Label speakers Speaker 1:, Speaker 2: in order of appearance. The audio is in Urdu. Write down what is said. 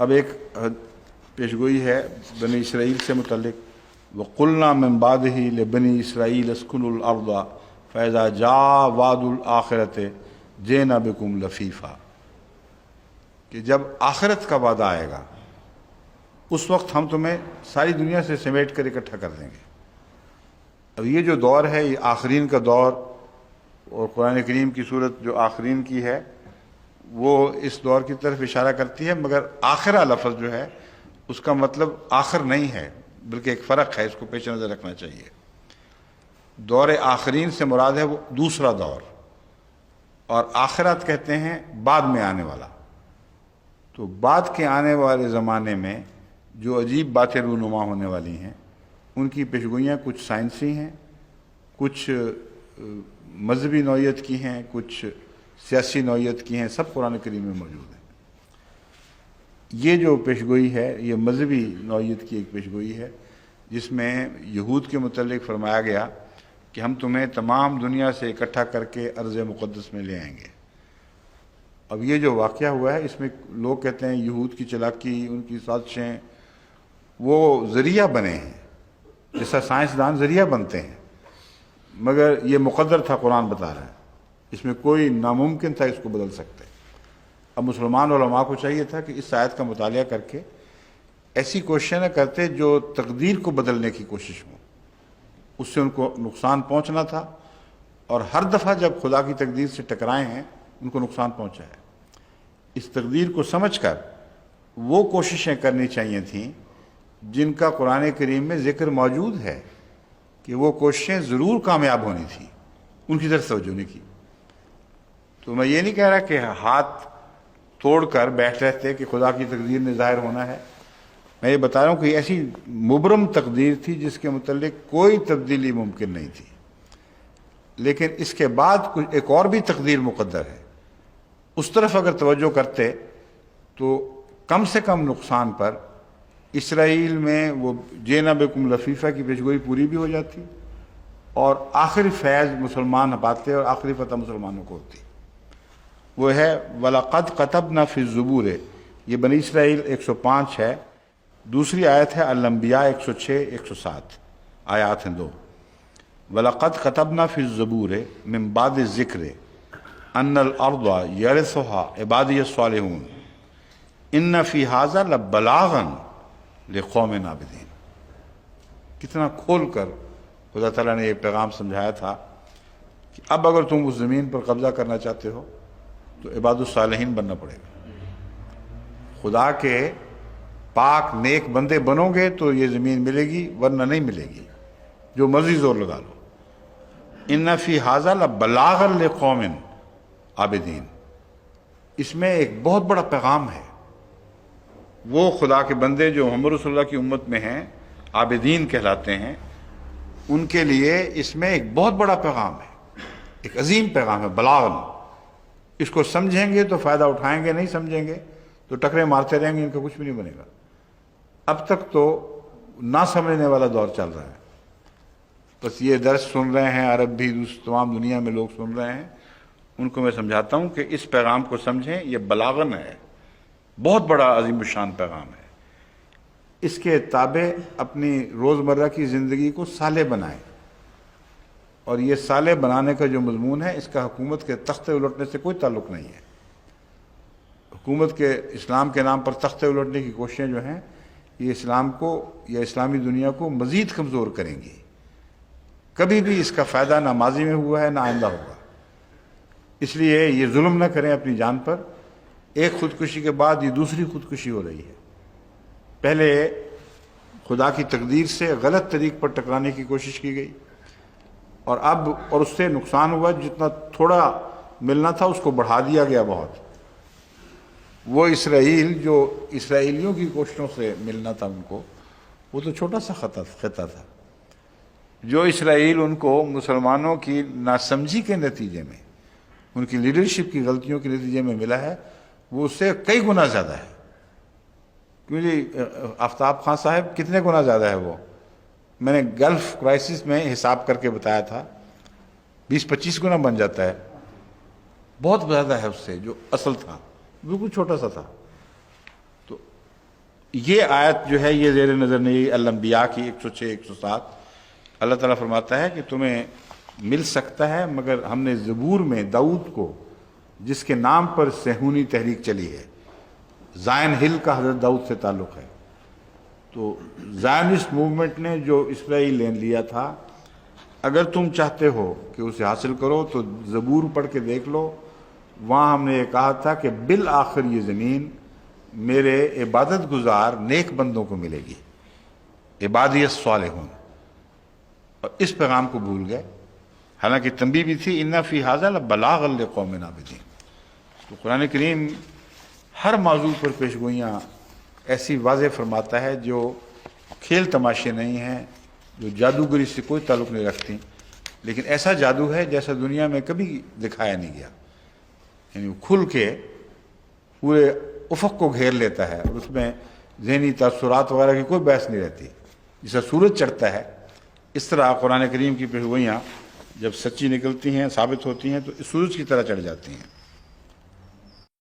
Speaker 1: اب ایک پیشگوئی ہے بنی اسرائیل سے متعلق، وَقُلْنَا مِن بَعْدِهِ لِبَنِي إِسْرَائِيلَ اسْكُنُوا الْأَرْضَ فَإِذَا جَاءَ وَعْدُ الْآخِرَةِ جِئْنَا بِكُمْ لَفِيفًا، کہ جب آخرت کا وعدہ آئے گا اس وقت ہم تمہیں ساری دنیا سے سمیٹ کر اکٹھا کر دیں گے۔ اب یہ جو دور ہے یہ آخرین کا دور، اور قرآن کریم کی صورت جو آخرین کی ہے وہ اس دور کی طرف اشارہ کرتی ہے، مگر آخرہ لفظ جو ہے اس کا مطلب آخر نہیں ہے، بلکہ ایک فرق ہے، اس کو پیش نظر رکھنا چاہیے۔ دور آخرین سے مراد ہے وہ دوسرا دور، اور آخرت کہتے ہیں بعد میں آنے والا۔ تو بعد کے آنے والے زمانے میں جو عجیب باتیں رونما ہونے والی ہیں ان کی پیشگوئیاں کچھ سائنسی ہیں، کچھ مذہبی نوعیت کی ہیں، کچھ سیاسی نوعیت کی ہیں، سب قرآن کریم میں موجود ہیں۔ یہ جو پیشگوئی ہے یہ مذہبی نوعیت کی ایک پیشگوئی ہے، جس میں یہود کے متعلق فرمایا گیا کہ ہم تمہیں تمام دنیا سے اکٹھا کر کے ارض مقدس میں لے آئیں گے۔ اب یہ جو واقعہ ہوا ہے اس میں لوگ کہتے ہیں یہود کی چلاکی، ان کی سازشیں وہ ذریعہ بنے ہیں، جیسا سائنسدان ذریعہ بنتے ہیں، مگر یہ مقدر تھا، قرآن بتا رہا ہے، اس میں کوئی ناممکن تھا اس کو بدل سکتے۔ اب مسلمان علماء کو چاہیے تھا کہ اس آیت کا مطالعہ کر کے ایسی کوششیں نہ کرتے جو تقدیر کو بدلنے کی کوشش ہو، اس سے ان کو نقصان پہنچنا تھا، اور ہر دفعہ جب خدا کی تقدیر سے ٹکرائے ہیں ان کو نقصان پہنچا ہے۔ اس تقدیر کو سمجھ کر وہ کوششیں کرنی چاہیے تھیں جن کا قرآن کریم میں ذکر موجود ہے کہ وہ کوششیں ضرور کامیاب ہونی تھیں، ان کی طرف توجہ نہیں کی۔ تو میں یہ نہیں کہہ رہا کہ ہاتھ توڑ کر بیٹھ رہتے کہ خدا کی تقدیر نے ظاہر ہونا ہے، میں یہ بتا رہا ہوں کہ یہ ایسی مبرم تقدیر تھی جس کے متعلق کوئی تبدیلی ممکن نہیں تھی، لیکن اس کے بعد ایک اور بھی تقدیر مقدر ہے، اس طرف اگر توجہ کرتے تو کم سے کم نقصان پر اسرائیل میں وہ جینا بکم لفیفہ کی پیشگوئی پوری بھی ہو جاتی، اور آخری فیض مسلمان پاتے اور آخری فتح مسلمانوں کو ہوتی۔ وہ ہے وَلَقَدْ كَتَبْنَا فِي الزُّبُورِ، یہ بنی اسرائیل 105 ہے، دوسری آیت ہے الانبیاء 106 107 آیات ہیں دو۔ وَلَقَدْ كَتَبْنَا فِي الزُّبُورِ مِن بَعْدِ الذِّكْرِ أَنَّ الْأَرْضَ يَرِثُهَا عِبَادِيَ الصَّالِحُونَ إِنَّ فِي هَذَا لَبَلَاغًا لِقَوْمٍ عَابِدِينَ۔ کتنا کھول کر خدا تعالیٰ نے یہ پیغام سمجھایا تھا کہ اب اگر تم اس زمین پر قبضہ کرنا چاہتے ہو تو عباد الصالحین بننا پڑے گا، خدا کے پاک نیک بندے بنو گے تو یہ زمین ملے گی، ورنہ نہیں ملے گی، جو مرضی زور لگا لو۔ ان فی ھذا لبلاغا لقوم عابدین، اس میں ایک بہت بڑا پیغام ہے۔ وہ خدا کے بندے جو محمد رسول اللہ کی امت میں ہیں، عابدین کہلاتے ہیں، ان کے لیے اس میں ایک بہت بڑا پیغام ہے، ایک عظیم پیغام ہے، بلاغن۔ اس کو سمجھیں گے تو فائدہ اٹھائیں گے، نہیں سمجھیں گے تو ٹکرے مارتے رہیں گے، ان کا کچھ بھی نہیں بنے گا۔ اب تک تو نہ سمجھنے والا دور چل رہا ہے، بس یہ درس سن رہے ہیں عرب بھی، تمام دنیا میں لوگ سن رہے ہیں، ان کو میں سمجھاتا ہوں کہ اس پیغام کو سمجھیں، یہ بلاغن ہے، بہت بڑا عظیم الشان پیغام ہے۔ اس کے تابع اپنی روزمرہ کی زندگی کو صالح بنائیں، اور یہ صالح بنانے کا جو مضمون ہے اس کا حکومت کے تختے الٹنے سے کوئی تعلق نہیں ہے۔ حکومت کے اسلام کے نام پر تختے الٹنے کی کوششیں جو ہیں یہ اسلام کو یا اسلامی دنیا کو مزید کمزور کریں گی۔ کبھی بھی اس کا فائدہ نہ ماضی میں ہوا ہے نہ آئندہ ہوگا۔ اس لیے یہ ظلم نہ کریں اپنی جان پر، ایک خودکشی کے بعد یہ دوسری خودکشی ہو رہی ہے۔ پہلے خدا کی تقدیر سے غلط طریق پر ٹکرانے کی کوشش کی گئی، اور اب اس سے نقصان ہوا، جتنا تھوڑا ملنا تھا اس کو بڑھا دیا گیا بہت۔ وہ اسرائیل جو اسرائیلیوں کی کوششوں سے ملنا تھا ان کو، وہ تو چھوٹا سا خطہ تھا۔ جو اسرائیل ان کو مسلمانوں کی ناسمجھی کے نتیجے میں، ان کی لیڈرشپ کی غلطیوں کے نتیجے میں ملا ہے، وہ اس سے کئی گنا زیادہ ہے۔ کیوں جی آفتاب خان صاحب، کتنے گنا زیادہ ہے وہ؟ میں نے گلف کرائسس میں حساب کر کے بتایا تھا، 20-25 گنا بن جاتا ہے، بہت زیادہ ہے اس سے جو اصل تھا، بالکل چھوٹا سا تھا۔ تو یہ آیت جو ہے یہ زیر نظر نہیں الانبیاء کی 106 107 اللہ تعالیٰ فرماتا ہے کہ تمہیں مل سکتا ہے، مگر ہم نے زبور میں داؤد کو، جس کے نام پر سہونی تحریک چلی ہے، زائن ہل کا حضرت داؤد سے تعلق ہے، تو زائنسٹ موومنٹ نے جو اسرائیل لین لیا تھا، اگر تم چاہتے ہو کہ اسے حاصل کرو تو زبور پڑھ کے دیکھ لو، وہاں ہم نے یہ کہا تھا کہ بالآخر یہ زمین میرے عبادت گزار نیک بندوں کو ملے گی، عبادی الصالحون، اور اس پیغام کو بھول گئے، حالانکہ تنبیہ بھی تھی ان فی ھذا لبلاغا لقوم عابدین۔ تو قرآن کریم ہر موضوع پر پیشگوئیاں ایسی واضح فرماتا ہے جو کھیل تماشے نہیں ہیں، جو جادوگری سے کوئی تعلق نہیں رکھتی، لیکن ایسا جادو ہے جیسا دنیا میں کبھی دکھایا نہیں گیا، یعنی وہ کھل کے پورے افق کو گھیر لیتا ہے، اور اس میں ذہنی تاثرات وغیرہ کی کوئی بحث نہیں رہتی۔ جیسا سورج چڑھتا ہے اس طرح قرآن کریم کی پیشگوئیاں جب سچی نکلتی ہیں، ثابت ہوتی ہیں، تو سورج کی طرح چڑھ جاتی ہیں۔